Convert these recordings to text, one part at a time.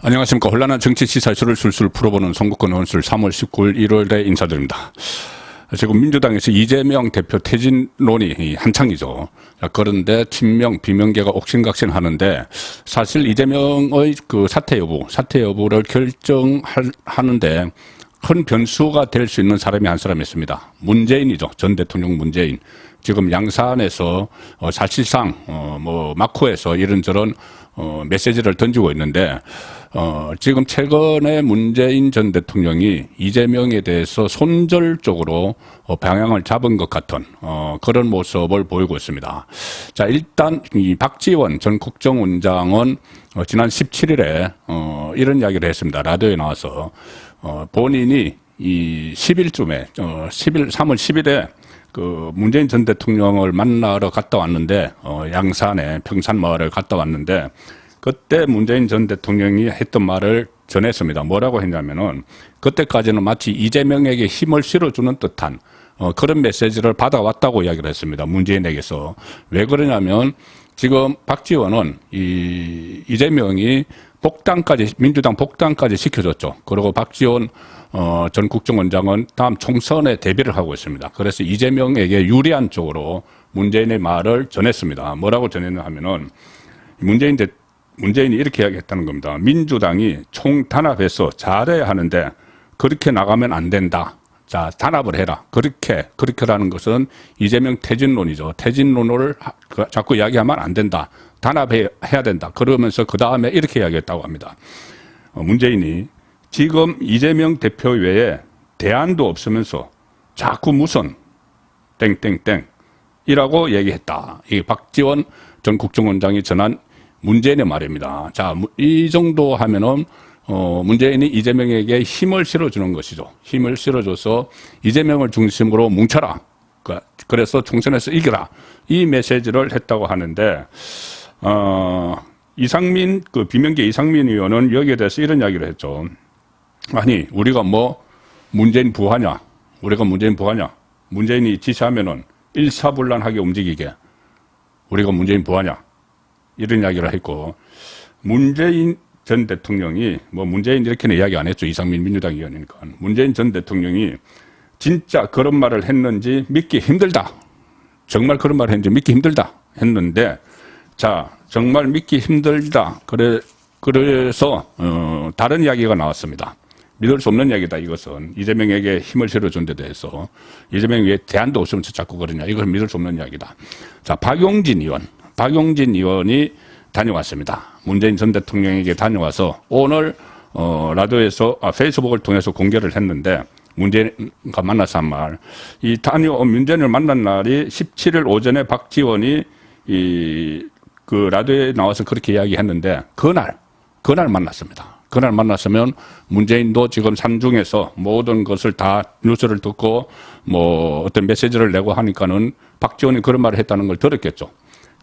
안녕하십니까. 혼란한 정치 시사쇼를 술술 풀어보는 송국권 의원술 3월 19일 일요일에 인사드립니다. 지금 민주당에서 이재명 대표 퇴진론이 한창이죠. 그런데 친명, 비명계가 옥신각신하는데 사실 이재명의 그 사퇴 여부를 결정하는데 큰 변수가 될 수 있는 사람이 한 사람이 있습니다. 문재인이죠. 전 대통령 문재인. 지금 양산에서 사실상 마코에서 이런저런 메시지를 던지고 있는데 지금 최근에 문재인 전 대통령이 이재명에 대해서 손절적으로 방향을 잡은 것 같은 그런 모습을 보이고 있습니다. 자, 일단 이 박지원 전 국정원장은 지난 17일에 이런 이야기를 했습니다. 라디오에 나와서 본인이 이 10일쯤에 3월 10일에 그 문재인 전 대통령을 만나러 갔다 왔는데 양산에 평산마을을 갔다 왔는데 그때 문재인 전 대통령이 했던 말을 전했습니다. 뭐라고 했냐면은 그때까지는 마치 이재명에게 힘을 실어주는 듯한 그런 메시지를 받아왔다고 이야기를 했습니다. 문재인에게서. 왜 그러냐면 지금 박지원은 이재명이 민주당 복당까지 시켜줬죠. 그리고 박지원 전 국정원장은 다음 총선에 대비를 하고 있습니다. 그래서 이재명에게 유리한 쪽으로 문재인의 말을 전했습니다. 뭐라고 전했냐 하면은 문재인이 이렇게 이야기했다는 겁니다. 민주당이 총단합해서 잘해야 하는데 그렇게 나가면 안 된다. 자, 단합을 해라. 그렇게라는 것은 이재명 퇴진론이죠. 퇴진론을 자꾸 이야기하면 안 된다. 단합해야 된다. 그러면서 그 다음에 이렇게 이야기했다고 합니다. 문재인이 지금 이재명 대표 외에 대안도 없으면서 자꾸 무슨 땡땡땡이라고 얘기했다. 이 박지원 전 국정원장이 전한 문재인의 말입니다. 자, 이 정도 하면은 문재인이 이재명에게 힘을 실어주는 것이죠. 힘을 실어줘서 이재명을 중심으로 뭉쳐라. 그래서 총선에서 이겨라. 이 메시지를 했다고 하는데 이상민 비명계 이상민 의원은 여기에 대해서 이런 이야기를 했죠. 아니 우리가 문재인 부하냐? 문재인이 지시하면은 일사불란하게 움직이게 우리가 문재인 부하냐? 이런 이야기를 했고 문재인 전 대통령이 문재인 이렇게는 이야기 안 했죠. 이상민 민주당 의원이니까. 문재인 전 대통령이 진짜 그런 말을 했는지 믿기 힘들다. 정말 그런 말을 했는지 믿기 힘들다 했는데 자, 정말 믿기 힘들다. 그래서 다른 이야기가 나왔습니다. 믿을 수 없는 이야기다. 이것은 이재명에게 힘을 실어준 데 대해서 이재명이 왜 대안도 없으면서 자꾸 그러냐. 이것은 믿을 수 없는 이야기다. 자, 박용진 의원이 다녀왔습니다. 문재인 전 대통령에게 다녀와서 오늘 라디오에서 페이스북을 통해서 공개를 했는데 문재인과 만나서 한 말. 문재인을 만난 날이 17일 오전에 박지원이 그 라디오에 나와서 그렇게 이야기했는데 그날 만났습니다. 그날 만났으면 문재인도 지금 산중에서 모든 것을 다 뉴스를 듣고 어떤 메시지를 내고 하니까는 박지원이 그런 말을 했다는 걸 들었겠죠.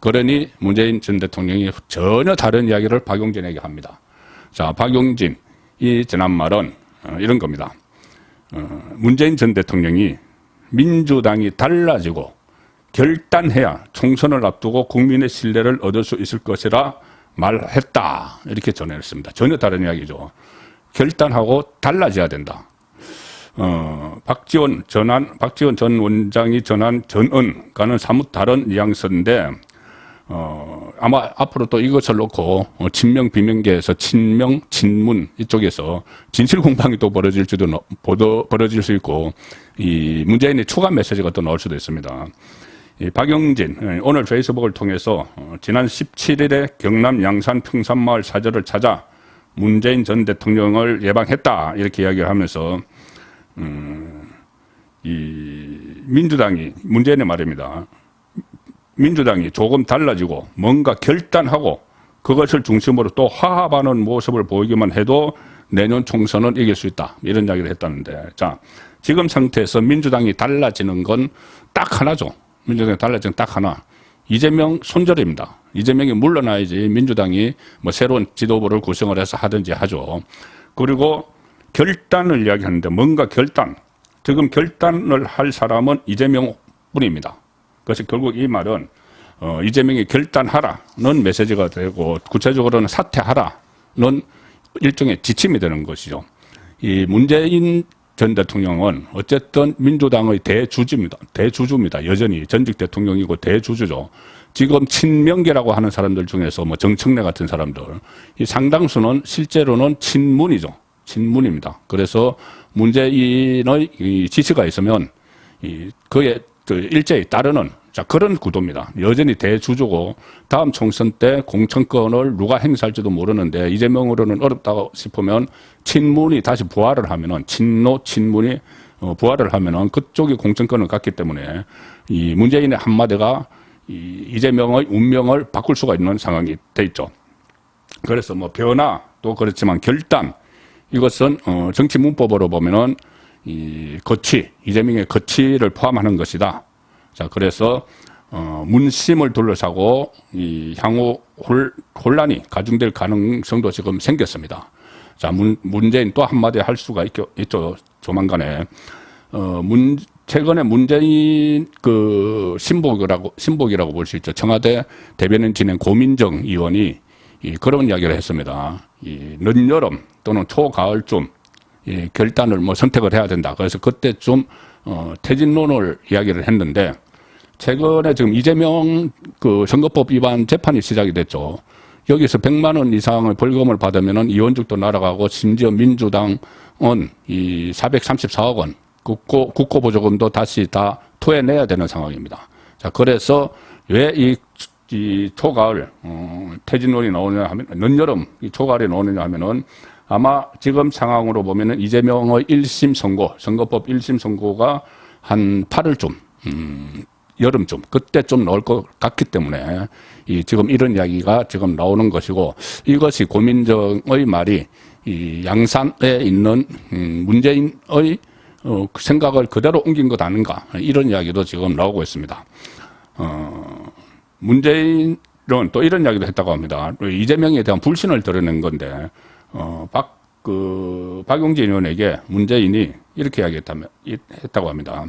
그러니 문재인 전 대통령이 전혀 다른 이야기를 박용진에게 합니다. 자, 박용진이 전한 말은 이런 겁니다. 문재인 전 대통령이 민주당이 달라지고 결단해야 총선을 앞두고 국민의 신뢰를 얻을 수 있을 것이라 말했다. 이렇게 전했습니다. 전혀 다른 이야기죠. 결단하고 달라져야 된다. 박지원 전 원장이 전한 전언과는 사뭇 다른 뉘앙스인데 아마 앞으로 또 이것을 놓고 친명 비명계에서 친명 친문 이쪽에서 진실 공방이 또 벌어질 수 있고 이 문재인의 추가 메시지가 또 나올 수도 있습니다. 이 박용진 오늘 페이스북을 통해서 지난 17일에 경남 양산 평산마을 사저를 찾아 문재인 전 대통령을 예방했다 이렇게 이야기를 하면서 문재인의 말입니다. 민주당이 조금 달라지고 뭔가 결단하고 그것을 중심으로 또 화합하는 모습을 보이기만 해도 내년 총선은 이길 수 있다. 이런 이야기를 했다는데 자, 지금 상태에서 민주당이 달라지는 건 딱 하나죠. 민주당이 달라지는 딱 하나. 이재명 손절입니다. 이재명이 물러나야지 민주당이 새로운 지도부를 구성을 해서 하든지 하죠. 그리고 결단을 이야기하는데 뭔가 지금 결단을 할 사람은 이재명 뿐입니다. 그래서 결국 이 말은 이재명이 결단하라는 메시지가 되고 구체적으로는 사퇴하라는 일종의 지침이 되는 것이죠. 이 문재인 전 대통령은 어쨌든 민주당의 대주주입니다. 여전히 전직 대통령이고 대주주죠. 지금 친명계라고 하는 사람들 중에서 뭐 정청래 같은 사람들, 이 상당수는 실제로는 친문이죠. 친문입니다. 그래서 문재인의 이 지시가 있으면 그에 일제히 따르는 그런 구도입니다. 여전히 대주주고 다음 총선 때 공천권을 누가 행사할지도 모르는데 이재명으로는 어렵다고 싶으면 친문이 다시 부활을 하면은 친문이 부활을 하면은 그쪽이 공천권을 갖기 때문에 이 문재인의 한마디가 이재명의 운명을 바꿀 수가 있는 상황이 돼 있죠. 그래서 뭐 변화도 그렇지만 결단, 이것은 정치 문법으로 보면은 이 거취, 이재명의 거취를 포함하는 것이다. 자, 그래서 문심을 둘러싸고 이 향후 혼란이 가중될 가능성도 지금 생겼습니다. 자, 문재인 또 한마디 할 수가 있죠. 조만간에 최근에 문재인 그 신복이라고 볼 수 있죠. 청와대 대변인 지낸 고민정 의원이 그런 이야기를 했습니다. 늦여름 또는 초가을쯤 결단을 뭐 선택을 해야 된다. 그래서 그때쯤 퇴진론을 이야기를 했는데 최근에 지금 이재명 그 선거법 위반 재판이 시작이 됐죠. 여기서 100만 원 이상의 벌금을 받으면은 이원죽도 날아가고 심지어 민주당은 이 434억 원 국고보조금도 다시 다 토해내야 되는 상황입니다. 자, 그래서 왜 이 초가을 퇴진론이 나오느냐 하면 늦여름 이 초가을이 나오느냐 하면은 아마 지금 상황으로 보면은 이재명의 1심 선거법 1심 선고가 한 8월쯤 여름쯤 그때쯤 나올 것 같기 때문에 지금 이런 이야기가 지금 나오는 것이고, 이것이 고민정의 말이 이 양산에 있는 문재인의 생각을 그대로 옮긴 것 아닌가, 이런 이야기도 지금 나오고 있습니다. 문재인은 또 이런 이야기도 했다고 합니다. 이재명에 대한 불신을 드러낸 건데 박용진 의원에게 문재인이 이렇게 이야기했다고 합니다.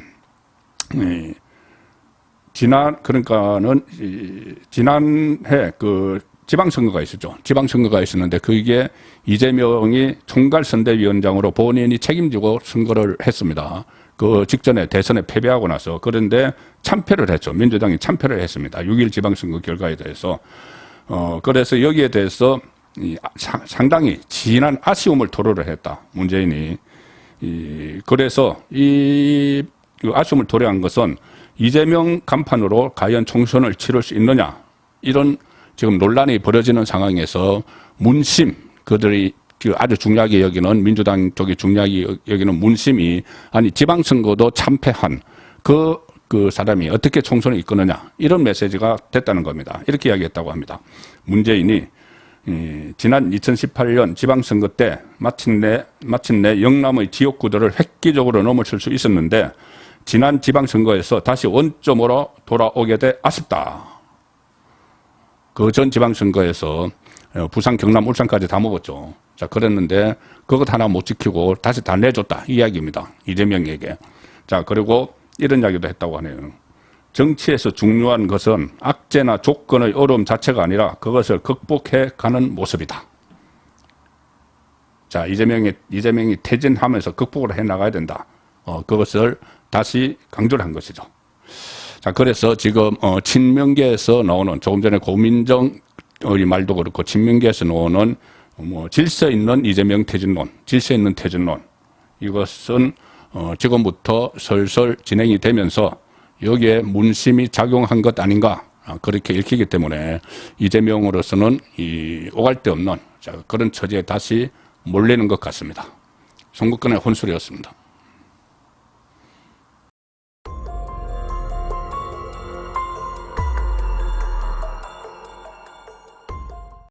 지난해 그 지방선거가 있었죠. 지방선거가 있었는데 그게 이재명이 총괄선대위원장으로 본인이 책임지고 선거를 했습니다. 그 직전에 대선에 패배하고 나서. 그런데 참패를 했죠. 민주당이 참패를 했습니다. 6.1 지방선거 결과에 대해서. 그래서 여기에 대해서 상당히 진한 아쉬움을 토로를 했다. 문재인이. 그래서 이 아쉬움을 토로한 것은 이재명 간판으로 과연 총선을 치를 수 있느냐, 이런 지금 논란이 벌어지는 상황에서 문심, 그들이 아주 중요하게 여기는, 민주당 쪽이 중요하게 여기는 문심이 아니 지방선거도 참패한 그 사람이 어떻게 총선을 이끄느냐, 이런 메시지가 됐다는 겁니다. 이렇게 이야기했다고 합니다. 문재인이 지난 2018년 지방선거 때 마침내 영남의 지역구들을 획기적으로 넘어설 수 있었는데 지난 지방선거에서 다시 원점으로 돌아오게 돼 아쉽다. 그 전 지방선거에서 부산, 경남, 울산까지 다 먹었죠. 자, 그랬는데 그것 하나 못 지키고 다시 다 내줬다, 이 이야기입니다. 이재명에게. 자, 그리고 이런 이야기도 했다고 하네요. 정치에서 중요한 것은 악재나 조건의 어려움 자체가 아니라 그것을 극복해 가는 모습이다. 자, 이재명이 퇴진하면서 극복을 해 나가야 된다. 그것을 다시 강조를 한 것이죠. 자, 그래서 지금 친명계에서 나오는, 조금 전에 고민정의 말도 그렇고 친명계에서 나오는 뭐 질서 있는 이재명 퇴진론, 질서 있는 퇴진론, 이것은 지금부터 슬슬 진행이 되면서 여기에 문심이 작용한 것 아닌가, 그렇게 읽히기 때문에 이재명으로서는 오갈 데 없는 그런 처지에 다시 몰리는 것 같습니다. 선거권의 혼술이었습니다.